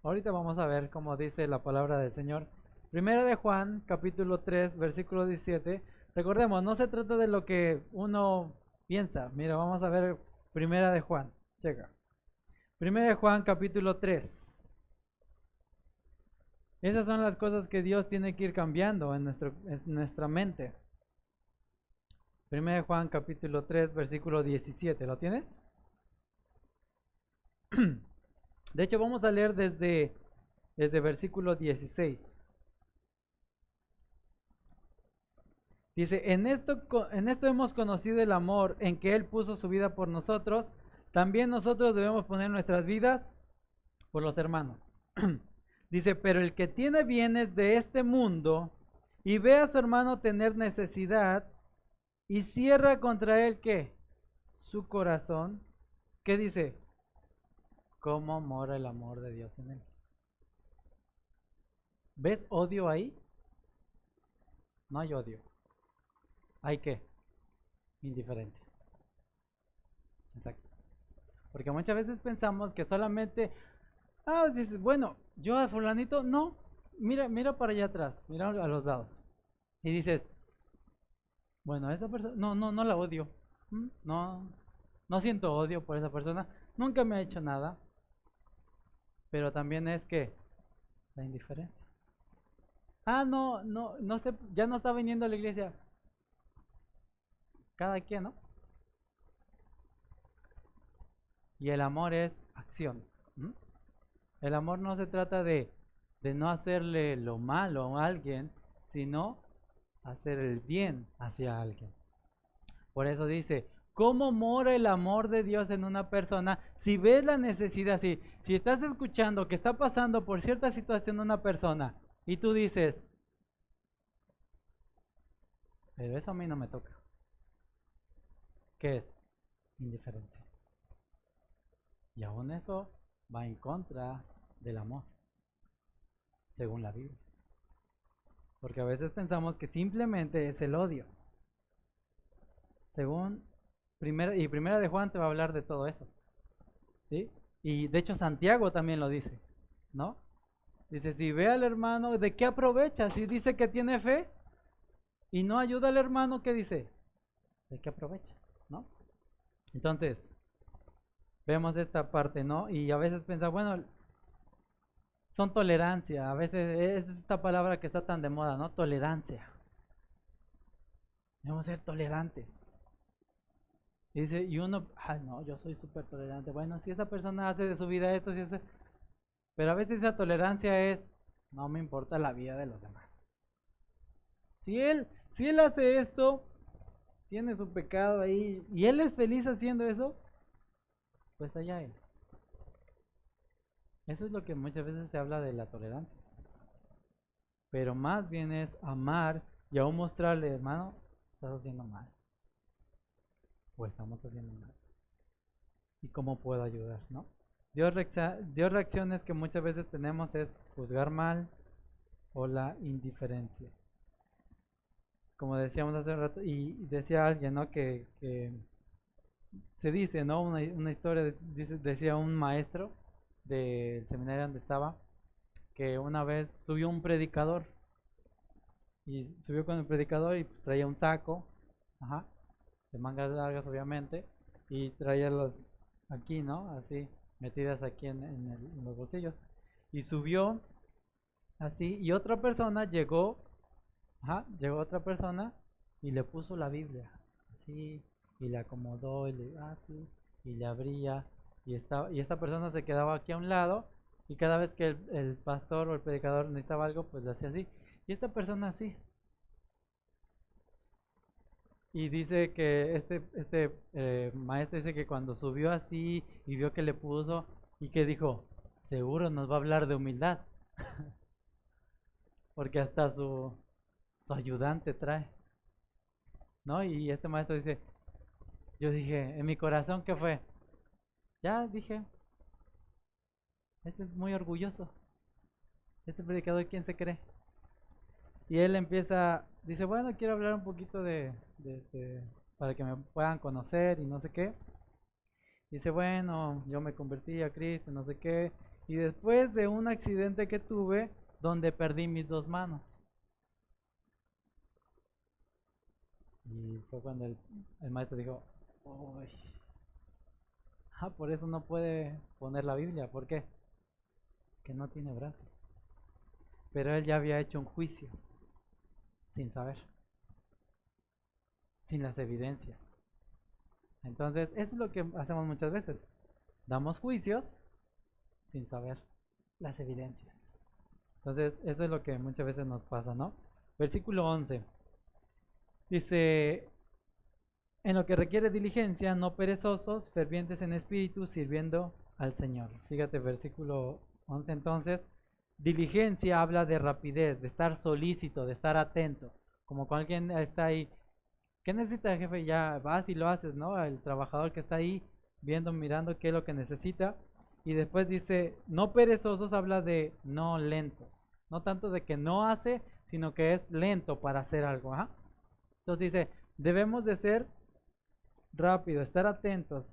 Ahorita vamos a ver cómo dice la palabra del Señor. Primera de Juan, capítulo 3, versículo 17. Recordemos, no se trata de lo que uno piensa. Mira, vamos a ver Primera de Juan. Checa. Primera de Juan, capítulo 3. Esas son las cosas que Dios tiene que ir cambiando en nuestra mente. Primera de Juan, capítulo 3, versículo 17. ¿Lo tienes? De hecho, vamos a leer desde versículo 16. Dice, en esto hemos conocido el amor en que Él puso su vida por nosotros. También nosotros debemos poner nuestras vidas por los hermanos. Dice, pero el que tiene bienes de este mundo y ve a su hermano tener necesidad y cierra contra él, ¿qué? Su corazón. ¿Qué dice? ¿Cómo mora el amor de Dios en él? ¿Ves odio ahí? No hay odio. ¿Hay qué? indiferencia. Exacto. Porque muchas veces pensamos que solamente, dices, bueno, yo a fulanito, no, mira para allá atrás, mira a los lados. Y dices, bueno, esa persona, no la odio. No, no siento odio por esa persona, nunca me ha hecho nada. Pero también es que la indiferencia. No sé, ya no está viniendo a la iglesia. Cada quien, ¿no? Y el amor es acción. El amor no se trata de no hacerle lo malo a alguien, sino hacer el bien hacia alguien. Por eso dice, ¿cómo mora el amor de Dios en una persona? Si ves la necesidad, si estás escuchando que está pasando por cierta situación una persona y tú dices, pero eso a mí no me toca. ¿Qué es? Indiferencia. Y aún eso va en contra del amor, según la Biblia. Porque a veces pensamos que simplemente es el odio. Según primera de Juan te va a hablar de todo eso. ¿Sí? Y de hecho Santiago también lo dice, ¿no? Dice, si ve al hermano, ¿de qué aprovecha? Si dice que tiene fe y no ayuda al hermano, ¿qué dice? ¿De qué aprovecha? ¿No? Entonces, vemos esta parte, ¿no? Y a veces pensamos, bueno, son tolerancia, a veces es esta palabra que está tan de moda, ¿no? Tolerancia. Debemos ser tolerantes. Y dice, y uno, no, yo soy súper tolerante. Bueno, si esa persona hace de su vida esto, si hace... Pero a veces esa tolerancia es, no me importa la vida de los demás. Si él hace esto, tiene su pecado ahí, y él es feliz haciendo eso, pues allá él. Eso es lo que muchas veces se habla de la tolerancia. Pero más bien es amar y aún mostrarle, hermano, estás haciendo mal. O estamos haciendo mal. ¿Y cómo puedo ayudar, no? Dios reacciones que muchas veces tenemos es juzgar mal o la indiferencia. Como decíamos hace rato, y decía alguien, ¿no? Que se dice, ¿no? Una historia, decía un maestro del seminario donde estaba, que una vez subió un predicador, y subió con el predicador y pues traía un saco, de mangas largas obviamente, y traía los aquí, ¿no? Así, metidas aquí en los bolsillos. Y subió así, y otra persona llegó otra persona y le puso la Biblia, así, y le acomodó, y le abría, y esta persona se quedaba aquí a un lado, y cada vez que el pastor o el predicador necesitaba algo, pues lo hacía así, y esta persona así. Y dice que este maestro dice que cuando subió así y vio que le puso y que dijo, seguro nos va a hablar de humildad, porque hasta su ayudante trae, ¿no? Y este maestro dice, yo dije, en mi corazón, ¿qué fue? Ya dije, este es muy orgulloso, este predicador, ¿quién se cree? Y él dice, bueno, quiero hablar un poquito para que me puedan conocer y no sé qué. Dice, bueno, yo me convertí a Cristo, no sé qué. Y después de un accidente que tuve, donde perdí mis dos manos. Y fue cuando el maestro dijo, uy, por eso no puede poner la Biblia. ¿Por qué? Que no tiene brazos. Pero él ya había hecho un juicio, sin saber, sin las evidencias. Entonces, eso es lo que hacemos muchas veces. Damos juicios sin saber las evidencias. Entonces, eso es lo que muchas veces nos pasa, ¿no? Versículo 11. Dice, en lo que requiere diligencia, no perezosos, fervientes en espíritu, sirviendo al Señor. Fíjate, versículo 11 entonces. Diligencia habla de rapidez, de estar solícito, de estar atento. Como cuando alguien está ahí, ¿qué necesita el jefe? Ya vas y lo haces, ¿no? El trabajador que está ahí viendo, mirando qué es lo que necesita. Y después dice, no perezosos habla de no lentos. No tanto de que no hace, sino que es lento para hacer algo. Entonces dice, debemos de ser rápido, estar atentos,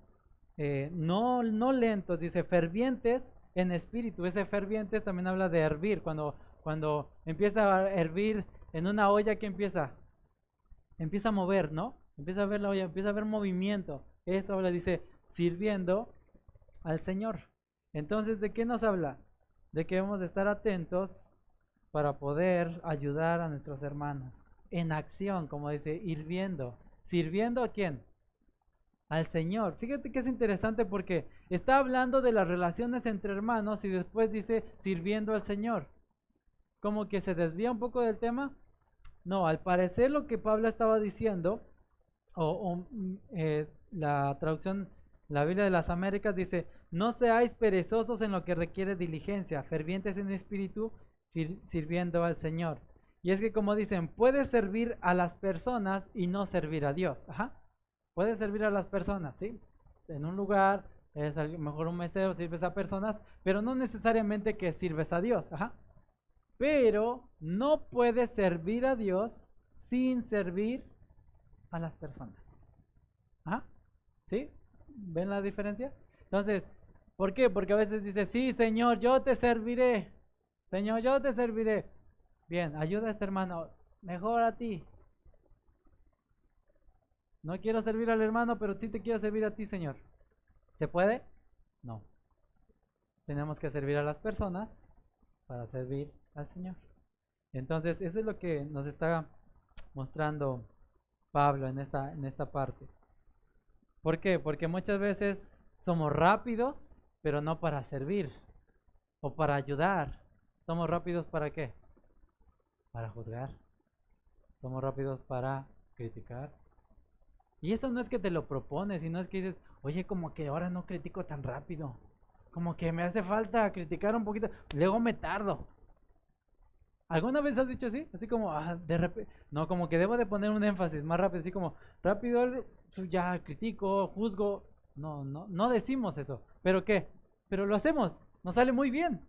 no lentos, dice fervientes en espíritu. Ese fervientes también habla de hervir. Cuando empieza a hervir en una olla, que empieza a mover, ¿no? Empieza a ver la olla, empieza a ver movimiento. Eso habla, dice, sirviendo al Señor. Entonces, ¿de qué nos habla? De que debemos de estar atentos para poder ayudar a nuestros hermanos. En acción, como dice, hirviendo. ¿Sirviendo a quién? Al Señor. Fíjate que es interesante porque está hablando de las relaciones entre hermanos y después dice sirviendo al Señor. Como que se desvía un poco del tema. No, al parecer lo que Pablo estaba diciendo, la traducción, la Biblia de las Américas dice, no seáis perezosos en lo que requiere diligencia, fervientes en espíritu, sirviendo al Señor. Y es que como dicen, puedes servir a las personas y no servir a Dios. Ajá. Puedes servir a las personas, ¿sí? En un lugar, es a lo mejor un mesero, sirves a personas, pero no necesariamente que sirves a Dios. Ajá. Pero no puedes servir a Dios sin servir a las personas. ¿Ah? ¿Sí? ¿Ven la diferencia? Entonces, ¿por qué? Porque a veces dice, sí, Señor, yo te serviré. Señor, yo te serviré. Bien, ayuda a este hermano. Mejor a ti. No quiero servir al hermano, pero sí te quiero servir a ti, Señor. ¿Se puede? No. Tenemos que servir a las personas para servir al Señor. Entonces, eso es lo que nos está mostrando Pablo en esta parte. ¿Por qué? Porque muchas veces somos rápidos, pero no para servir o para ayudar. ¿Somos rápidos para qué? Para juzgar. Somos rápidos para criticar. Y eso no es que te lo propones, sino es que dices, oye, como que ahora no critico tan rápido. Como que me hace falta criticar un poquito. Luego me tardo. ¿Alguna vez has dicho así? Así como, de repente, no, como que debo de poner un énfasis más rápido, así como, rápido, ya critico, juzgo. No decimos eso. ¿Pero qué? Pero lo hacemos, nos sale muy bien.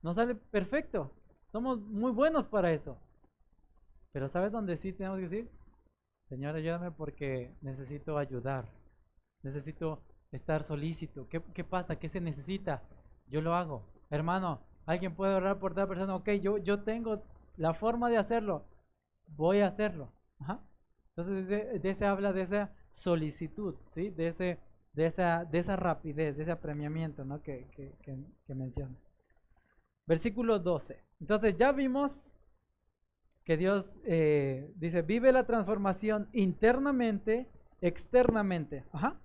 Nos sale perfecto. Somos muy buenos para eso. Pero ¿sabes dónde sí tenemos que decir? Señor, ayúdame porque necesito ayudar. Necesito estar solícito. ¿Qué pasa? ¿Qué se necesita? Yo lo hago. Hermano, ¿alguien puede orar por tal persona? Ok, yo tengo la forma de hacerlo. Voy a hacerlo. Ajá. Entonces, de ese habla de esa solicitud, ¿sí? De esa rapidez, de ese apremiamiento, ¿no? que menciona. Versículo 12. Entonces, ya vimos que Dios dice, vive la transformación internamente, externamente. Ajá.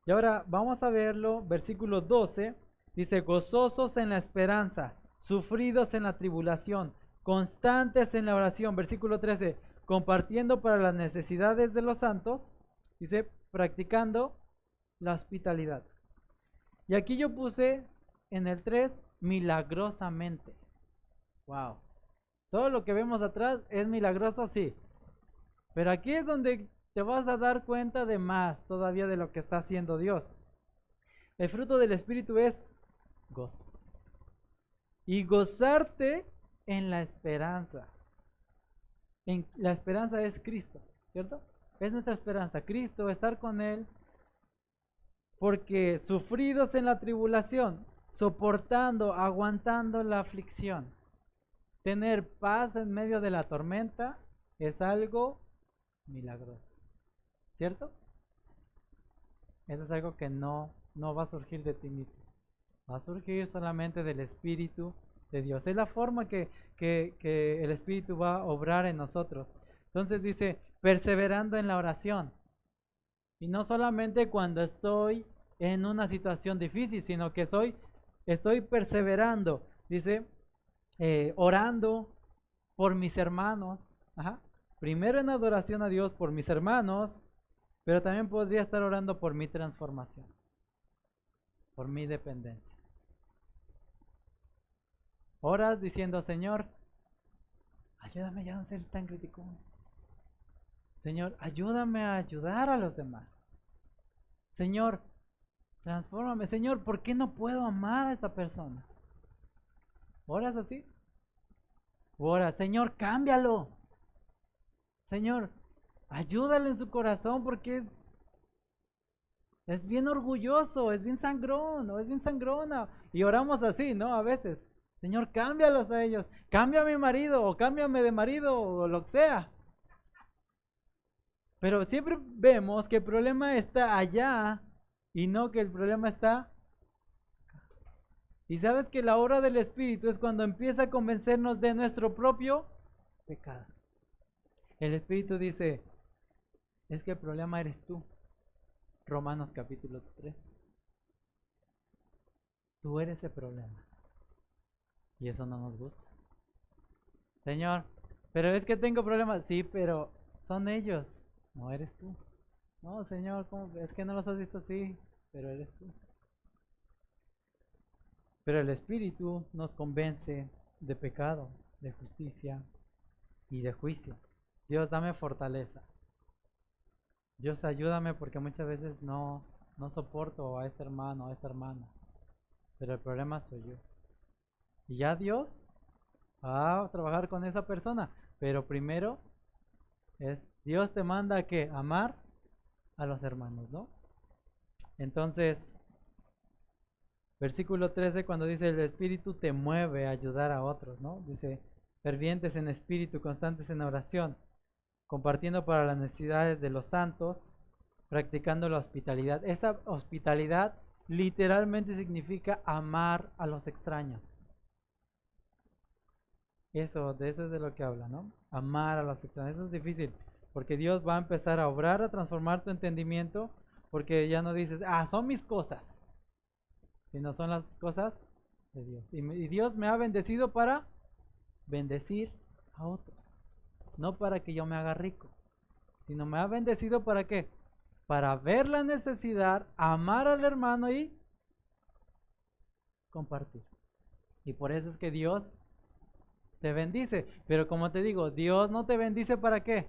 Y ahora vamos a verlo, versículo 12, dice, gozosos en la esperanza, sufridos en la tribulación, constantes en la oración. Versículo 13, compartiendo para las necesidades de los santos, dice, practicando la hospitalidad. Y aquí yo puse en el 3, milagrosamente. Wow. Todo lo que vemos atrás es milagroso, sí. Pero aquí es donde te vas a dar cuenta de más todavía de lo que está haciendo Dios. El fruto del Espíritu es gozo. Y gozarte en la esperanza. La esperanza es Cristo, ¿cierto? Es nuestra esperanza, Cristo, estar con Él. Porque sufridos en la tribulación, soportando, aguantando la aflicción. Tener paz en medio de la tormenta es algo milagroso, ¿cierto? Eso es algo que no va a surgir de ti mismo, va a surgir solamente del Espíritu de Dios. Es la forma que el Espíritu va a obrar en nosotros. Entonces dice, perseverando en la oración. Y no solamente cuando estoy en una situación difícil, sino que estoy perseverando. Dice, orando por mis hermanos. Ajá. Primero en adoración a Dios por mis hermanos, pero también podría estar orando por mi transformación, por mi dependencia. Oras diciendo, Señor, ayúdame ya a no ser tan crítico. Señor, ayúdame a ayudar a los demás. Señor, transfórmame. Señor, ¿por qué no puedo amar a esta persona? ¿Oras así? Oras, Señor, cámbialo. Señor, Ayúdale en su corazón porque es bien orgulloso, es bien sangrón, o es bien sangrona. Y oramos así, ¿no? A veces. Señor, cámbialos a ellos. Cambia a mi marido, o cámbiame de marido, o lo que sea. Pero siempre vemos que el problema está allá y no que el problema está. Y sabes que la obra del Espíritu es cuando empieza a convencernos de nuestro propio pecado. El Espíritu dice, es que el problema eres tú. Romanos capítulo 3. Tú eres el problema. Y eso no nos gusta. Señor, pero es que tengo problemas. Sí, pero son ellos. No eres tú. No, Señor, ¿cómo? Es que no los has visto así, pero eres tú. Pero el Espíritu nos convence de pecado, de justicia y de juicio. Dios, dame fortaleza. Dios, ayúdame porque muchas veces no soporto a este hermano, a esta hermana. Pero el problema soy yo. Y ya Dios va a trabajar con esa persona. Pero primero Dios te manda a que amar a los hermanos, ¿no? Entonces, versículo 13, cuando dice el Espíritu te mueve a ayudar a otros, ¿no? Dice, fervientes en espíritu, constantes en oración, compartiendo para las necesidades de los santos, practicando la hospitalidad. Esa hospitalidad literalmente significa amar a los extraños. De eso es de lo que habla, ¿no? Amar a los extraños. Eso es difícil, porque Dios va a empezar a obrar, a transformar tu entendimiento, porque ya no dices, son mis cosas, sino son las cosas de Dios. Y Dios me ha bendecido para bendecir a otros, no para que yo me haga rico, sino me ha bendecido para qué? Para ver la necesidad, amar al hermano y compartir. Y por eso es que Dios te bendice. Pero como te digo, Dios no te bendice para qué?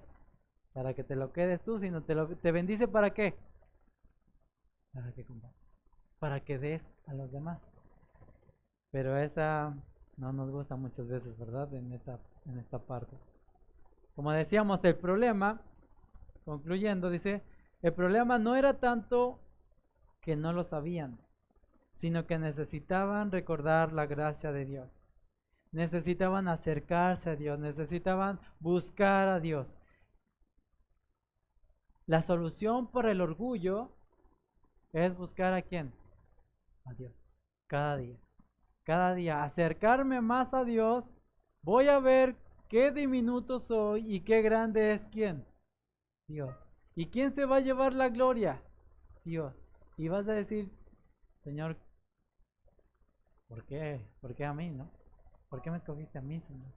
Para que te lo quedes tú, sino te bendice para qué? Para que compartas, para que des a los demás. Pero esa no nos gusta muchas veces, ¿verdad? En esta parte. Como decíamos, el problema, concluyendo, dice, el problema no era tanto que no lo sabían, sino que necesitaban recordar la gracia de Dios. Necesitaban acercarse a Dios, necesitaban buscar a Dios. La solución para el orgullo es buscar a quién? A Dios. Cada día. Cada día. Acercarme más a Dios. Voy a ver qué diminuto soy y qué grande es quién. Dios. ¿Y quién se va a llevar la gloria? Dios. Y vas a decir, Señor, ¿por qué? ¿Por qué a mí, no? ¿Por qué me escogiste a mí, Señor?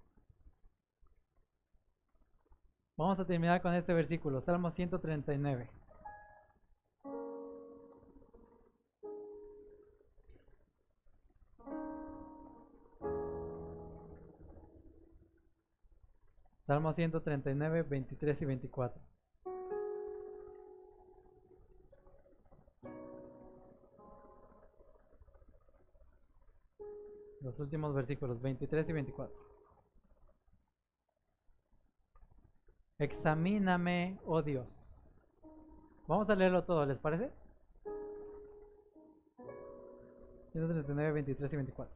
Vamos a terminar con este versículo, Salmo 139. Salmo 139, 23 y 24. Los últimos versículos, 23 y 24. Examíname, oh Dios. Vamos a leerlo todo, ¿les parece? 139, 23 y 24.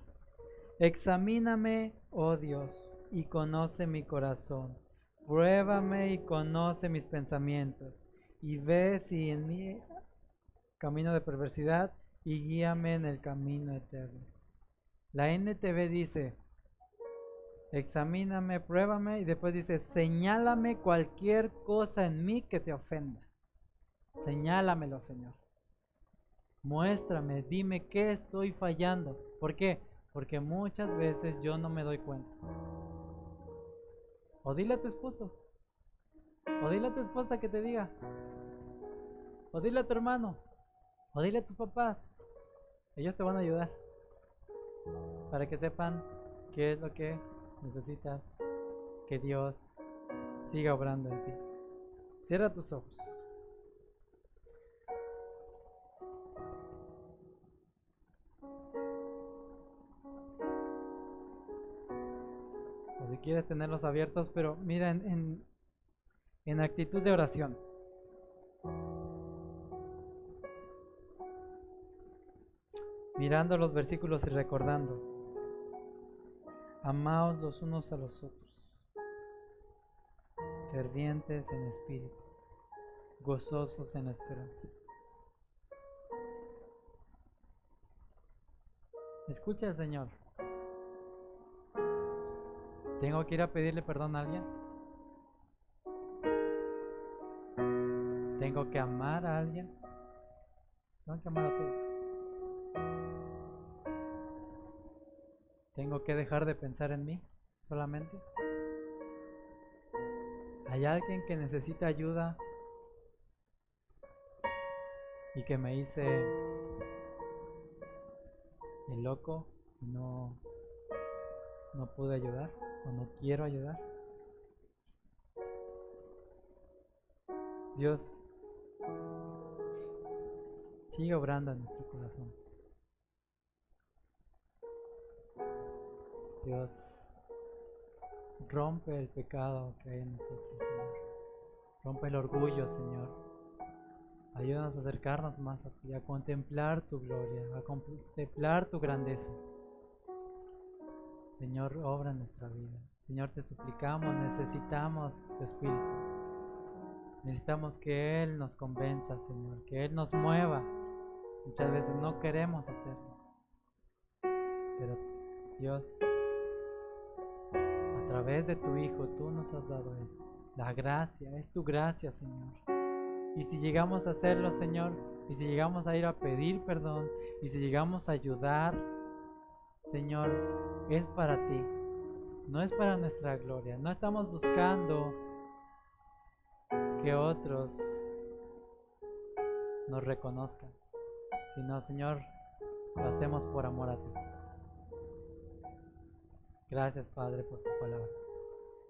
Examíname, oh Dios, y conoce mi corazón. Pruébame y conoce mis pensamientos. Y ve si en mí camino de perversidad y guíame en el camino eterno. La NTV dice, examíname, pruébame, y después dice, señálame cualquier cosa en mí que te ofenda. Señálamelo, Señor. Muéstrame, dime qué estoy fallando. ¿Por qué? Porque muchas veces yo no me doy cuenta. O dile a tu esposo, o dile a tu esposa que te diga, o dile a tu hermano, o dile a tus papás. Ellos te van a ayudar para que sepan qué es lo que necesitas que Dios siga obrando en ti. Cierra tus ojos. O si quieres tenerlos abiertos, pero mira, en en actitud de oración. Mirando los versículos y recordando. Amaos los unos a los otros, fervientes en espíritu, gozosos en la esperanza. Escucha al Señor. ¿Tengo que ir a pedirle perdón a alguien? ¿Tengo que amar a alguien? Tengo que amar a todos. ¿Tengo que dejar de pensar en mí solamente? ¿Hay alguien que necesita ayuda y que me hice el loco y no pude ayudar o no quiero ayudar? Dios sigue obrando en nuestro corazón. Dios rompe el pecado que hay en nosotros, Señor. Rompe el orgullo, Señor. Ayúdanos a acercarnos más a ti, a contemplar tu gloria, a contemplar tu grandeza. Señor, obra en nuestra vida. Señor, te suplicamos, necesitamos tu Espíritu. Necesitamos que Él nos convenza, Señor, que Él nos mueva. Muchas veces no queremos hacerlo. Pero Dios, a través de tu Hijo, tú nos has dado esto. La gracia, es tu gracia, Señor. Y si llegamos a hacerlo, Señor, y si llegamos a ir a pedir perdón, y si llegamos a ayudar, Señor, es para ti, no es para nuestra gloria. No estamos buscando que otros nos reconozcan, sino, Señor, lo hacemos por amor a ti. Gracias, Padre, por tu palabra.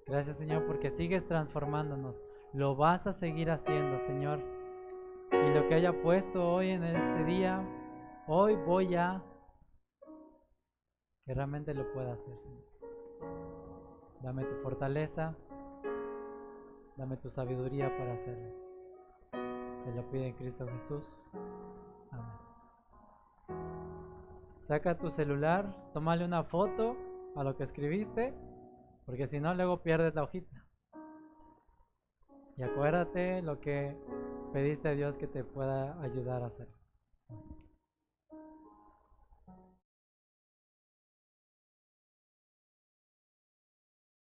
Gracias, Señor, porque sigues transformándonos. Lo vas a seguir haciendo, Señor. Y lo que haya puesto hoy en este día, hoy voy a que realmente lo pueda hacer, Señor. Dame tu fortaleza, dame tu sabiduría para hacerlo. Te lo pido en Cristo Jesús. Amén. Saca tu celular, tómale una foto a lo que escribiste, porque si no luego pierdes la hojita. Y acuérdate lo que pediste a Dios que te pueda ayudar a hacer.